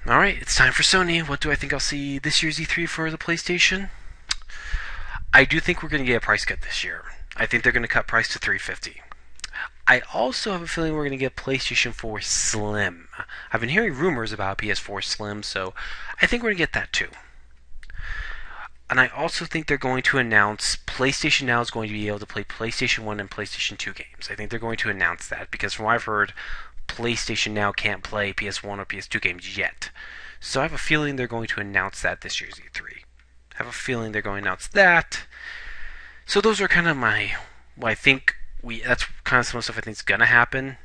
Alright, it's time for Sony. What do I think I'll see this year's E3 for the PlayStation? I do think we're going to get a price cut this year. I think they're going to cut price to $350. I also have a feeling we're going to get PlayStation 4 Slim. I've been hearing rumors about PS4 Slim, so I think we're going to get that too. And I also think they're going to announce PlayStation Now is going to be able to play PlayStation 1 and PlayStation 2 games. I think they're going to announce that because from what I've heard, PlayStation Now can't play PS1 or PS2 games yet. So I have a feeling they're going to announce that this year's E3. I have a feeling they're going to announce that. So those are kind of my, I think that's kind of some of the stuff I think is gonna happen.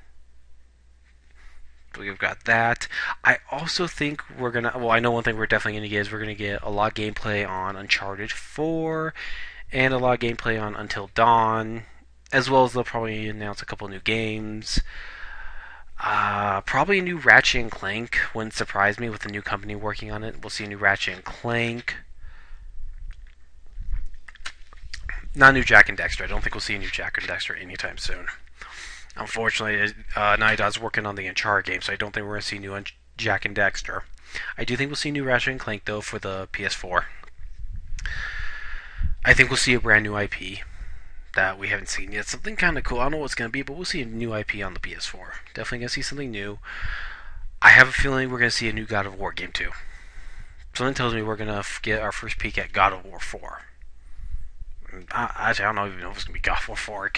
We've got that. I also think we're gonna. Well, I know one thing we're definitely gonna get is we're gonna get a lot of gameplay on Uncharted 4, and a lot of gameplay on Until Dawn, as well as they'll probably announce a couple new games. Probably a new Ratchet and Clank wouldn't surprise me with the new company working on it. We'll see a new Ratchet and Clank. Not a new Jack and Dexter. I don't think we'll see a new Jack and Dexter anytime soon. Unfortunately, Naughty Dog's working on the Uncharted game, so I don't think we're going to see new Jack and Dexter. I do think we'll see new Ratchet and Clank, though, for the PS4. I think we'll see a brand new IP that we haven't seen yet. Something kind of cool. I don't know what it's going to be, but we'll see a new IP on the PS4. Definitely going to see something new. I have a feeling we're going to see a new God of War game, too. Something tells me we're going to get our first peek at God of War 4. Actually, I don't even know if it's going to be God of War 4. It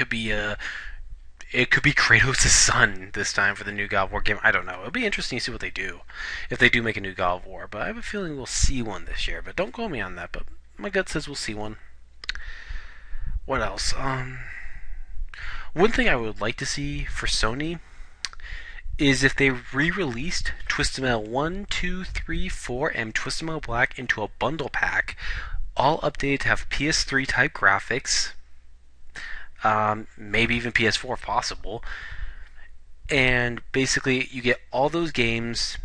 could be Kratos' son this time for the new God of War game. I don't know. It'll be interesting to see what they do if they do make a new God of War. But I have a feeling we'll see one this year. But don't quote me on that. But my gut says we'll see one. What else? One thing I would like to see for Sony is if they re-released Twisted Metal 1, 2, 3, 4, and Twisted Metal Black into a bundle pack, all updated to have PS3 type graphics, maybe even PS4 if possible. And basically, you get all those games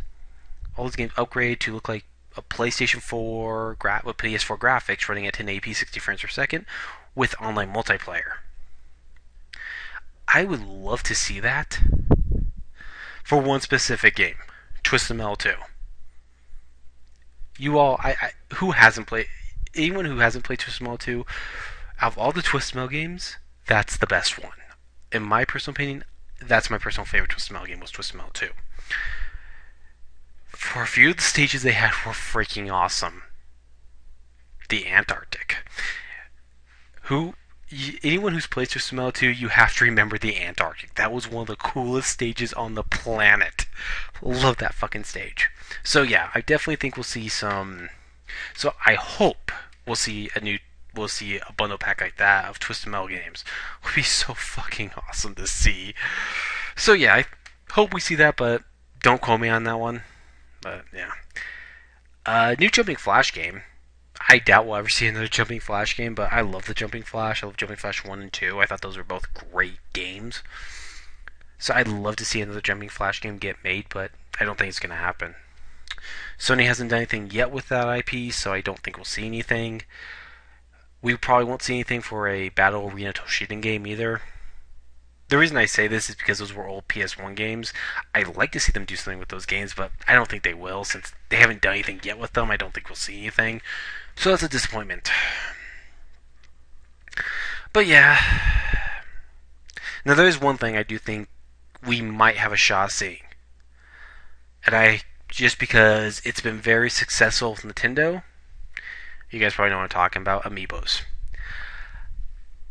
upgraded to look like a PlayStation 4 with PS4 graphics running at 1080p 60 frames per second with online multiplayer. I would love to see that for one specific game, Twisted Metal 2. You all, who hasn't played? Anyone who hasn't played Twisted Metal 2, out of all the Twisted Metal games, that's the best one. In my personal opinion, that's my personal favorite Twisted Metal game was Twisted Metal 2. For a few of the stages they had were freaking awesome. The Antarctic. Anyone who's played Twisted Metal 2, you have to remember the Antarctic. That was one of the coolest stages on the planet. Love that fucking stage. So yeah, I definitely think we'll see some. So I hope we'll see a bundle pack like that of Twisted Metal games. It would be so fucking awesome to see. So yeah, I hope we see that, but don't quote me on that one. But yeah, new Jumping Flash game. I doubt we'll ever see another Jumping Flash game, but I love the Jumping Flash. I love Jumping Flash 1 and 2. I thought those were both great games. So I'd love to see another Jumping Flash game get made, but I don't think it's going to happen. Sony hasn't done anything yet with that IP, so I don't think we'll see anything. We probably won't see anything for a Battle Arena Toshinden game either. The reason I say this is because those were old PS1 games. I'd like to see them do something with those games, but I don't think they will. Since they haven't done anything yet with them, I don't think we'll see anything. So that's a disappointment. But yeah. Now there is one thing I do think we might have a shot seeing. And just because it's been very successful with Nintendo, you guys probably know what I'm talking about, Amiibos.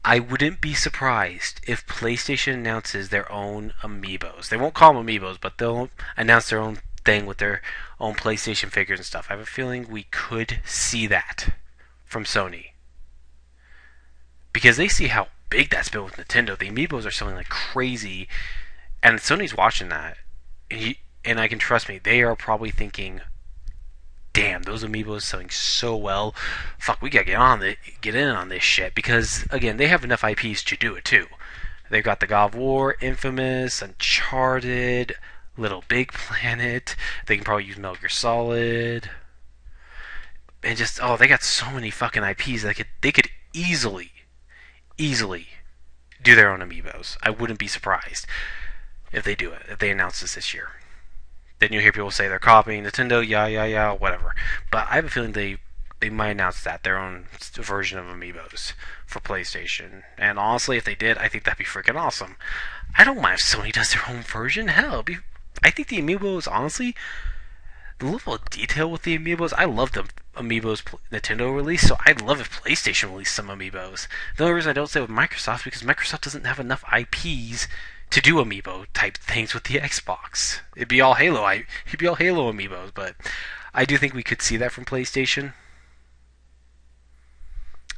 I wouldn't be surprised if PlayStation announces their own Amiibos. They won't call them Amiibos, but they'll announce their own thing with their own PlayStation figures and stuff. I have a feeling we could see that from Sony. Because they see how big that's been with Nintendo. The Amiibos are selling like crazy, and Sony's watching that. And I can trust me, they are probably thinking, damn, those Amiibos selling so well. Fuck, we gotta get in on this shit. Because, again, they have enough IPs to do it, too. They've got the God of War, Infamous, Uncharted, Little Big Planet. They can probably use Metal Gear Solid. And just, they got so many fucking IPs that they could easily do their own Amiibos. I wouldn't be surprised if they do it, if they announce this year. Then you hear people say they're copying Nintendo, yeah, whatever. But I have a feeling they might announce that their own version of amiibos for PlayStation. And honestly, if they did, I think that'd be freaking awesome. I don't mind if Sony does their own version. Hell, I think the amiibos, honestly, the level of detail with the amiibos, I love the amiibos Nintendo release, so I'd love if PlayStation released some amiibos. The only reason I don't say with Microsoft is because Microsoft doesn't have enough IPs to do amiibo type things with the Xbox. It'd be all Halo amiibos, but I do think we could see that from PlayStation.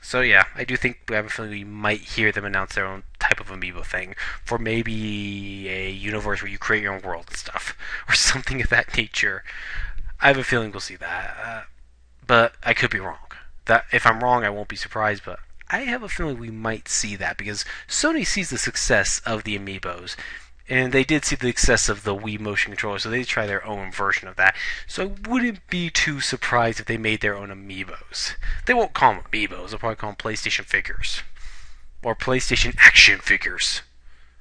So yeah, I do think we have a feeling we might hear them announce their own type of amiibo thing for maybe a universe where you create your own world and stuff, or something of that nature. I have a feeling we'll see that, but I could be wrong. That if I'm wrong, I won't be surprised. But I have a feeling we might see that because Sony sees the success of the amiibos, and they did see the success of the Wii motion controller, so they try their own version of that. So I wouldn't be too surprised if they made their own amiibos. They won't call them amiibos; they'll probably call them PlayStation figures or PlayStation action figures.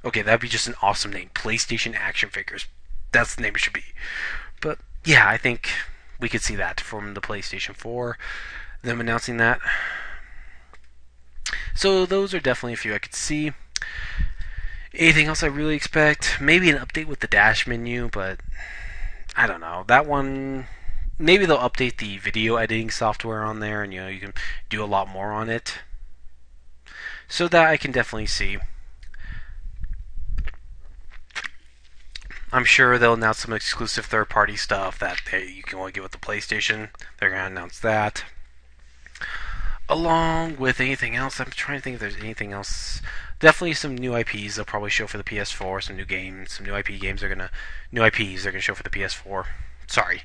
Okay, that'd be just an awesome name, PlayStation action figures. That's the name it should be. But yeah, I think we could see that from the PlayStation 4, them announcing that. So those are definitely a few I could see. Anything else I really expect? Maybe an update with the dash menu, but I don't know. That one, maybe they'll update the video editing software on there, and you can do a lot more on it. So that I can definitely see. I'm sure they'll announce some exclusive third-party stuff that you can only get with the PlayStation. They're going to announce that. Along with anything else, I'm trying to think if there's anything else. Definitely some new IPs they'll probably show for the PS4. Some new games, some new IP games. New IPs they're gonna show for the PS4. Sorry.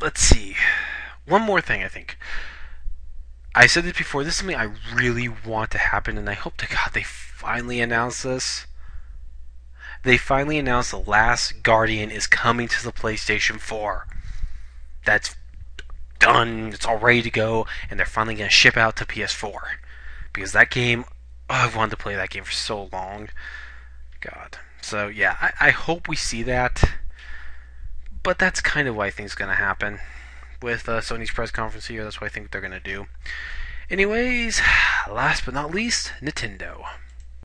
Let's see. One more thing, I think. I said this before. This is something I really want to happen, and I hope to God they finally announce this. They finally announced The Last Guardian is coming to the PlayStation 4. That's done. It's all ready to go, and they're finally going to ship out to PS4. Because that game, I've wanted to play that game for so long. God. So, yeah, I hope we see that. But that's kind of what I think is going to happen with Sony's press conference here. That's what I think they're going to do. Anyways, last but not least, Nintendo.